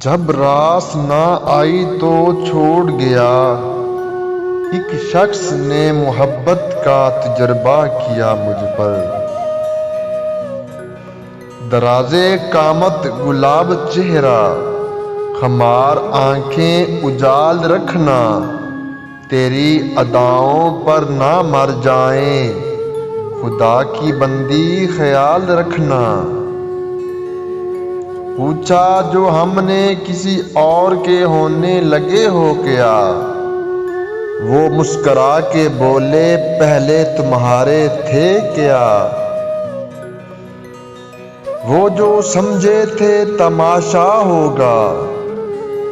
جب راس نہ آئی تو چھوڑ گیا، ایک شخص نے محبت کا تجربہ کیا مجھ پر۔ درازے قامت گلاب چہرہ، خمار آنکھیں اجال رکھنا، تیری اداؤں پر نہ مر جائیں، خدا کی بندی خیال رکھنا۔ پوچھا جو ہم نے کسی اور کے ہونے لگے ہو کیا، وہ مسکرا کے بولے پہلے تمہارے تھے کیا۔ وہ جو سمجھے تھے تماشا ہوگا،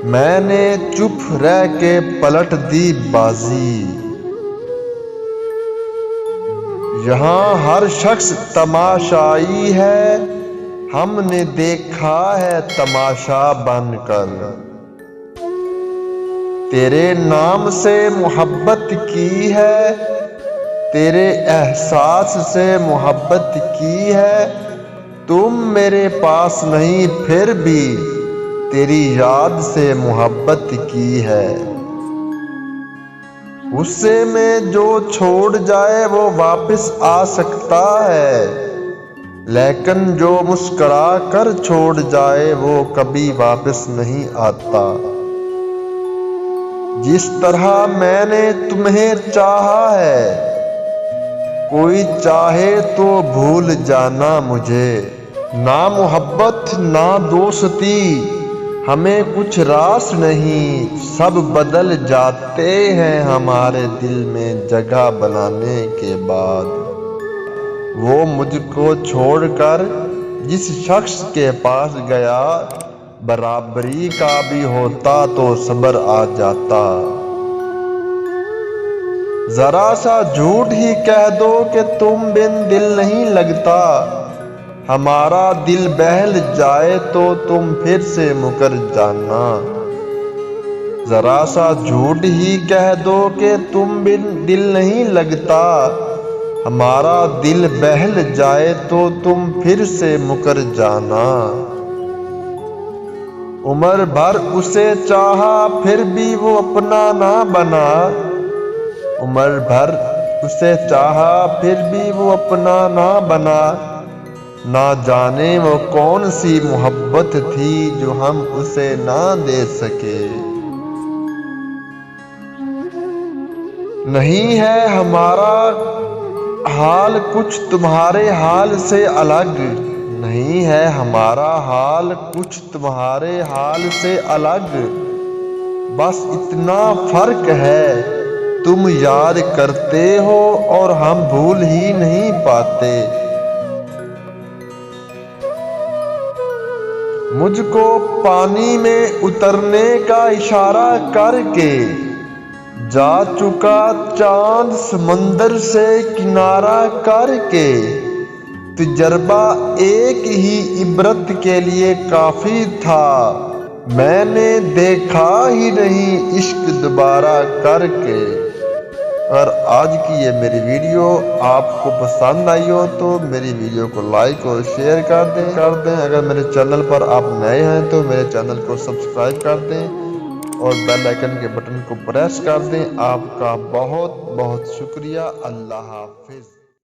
میں نے چپ رہ کے پلٹ دی بازی۔ یہاں ہر شخص تماشائی ہے، ہم نے دیکھا ہے تماشا بن کر۔ تیرے نام سے محبت کی ہے، تیرے احساس سے محبت کی ہے، تم میرے پاس نہیں پھر بھی تیری یاد سے محبت کی ہے۔ غصے میں جو چھوڑ جائے وہ واپس آ سکتا ہے، لیکن جو مسکرا کر چھوڑ جائے وہ کبھی واپس نہیں آتا۔ جس طرح میں نے تمہیں چاہا ہے، کوئی چاہے تو بھول جانا مجھے۔ نہ محبت نہ دوستی، ہمیں کچھ راس نہیں، سب بدل جاتے ہیں ہمارے دل میں جگہ بنانے کے بعد۔ وہ مجھ کو چھوڑ کر جس شخص کے پاس گیا، برابری کا بھی ہوتا تو صبر آ جاتا۔ ذرا سا جھوٹ ہی کہہ دو کہ تم بن دل نہیں لگتا، ہمارا دل بہل جائے تو تم پھر سے مکر جانا۔ ذرا سا جھوٹ ہی کہہ دو کہ تم بن دل نہیں لگتا، ہمارا دل بہل جائے تو تم پھر سے مکر جانا۔ عمر بھر اسے چاہا پھر بھی وہ اپنا نہ بنا، عمر بھر اسے چاہا پھر بھی وہ اپنا نہ بنا۔ نہ جانے وہ کون سی محبت تھی جو ہم اسے نہ دے سکے۔ نہیں ہے ہمارا حال کچھ تمہارے حال سے الگ، نہیں ہے ہمارا حال کچھ تمہارے حال سے الگ، بس اتنا فرق ہے تم یاد کرتے ہو اور ہم بھول ہی نہیں پاتے۔ مجھ کو پانی میں اترنے کا اشارہ کر کے جا چکا چاند سمندر سے کنارہ کر کے، تجربہ ایک ہی عبرت کے لیے کافی تھا، میں نے دیکھا ہی نہیں عشق دوبارہ کر کے۔ اگر آج کی یہ میری ویڈیو آپ کو پسند آئی ہو تو میری ویڈیو کو لائک اور شیئر کر دیں۔ اگر میرے چینل پر آپ نئے ہیں تو میرے چینل کو سبسکرائب کر دیں اور بیل آئیکن کے بٹن کو پریس کر دیں۔ آپ کا بہت بہت شکریہ۔ اللہ حافظ۔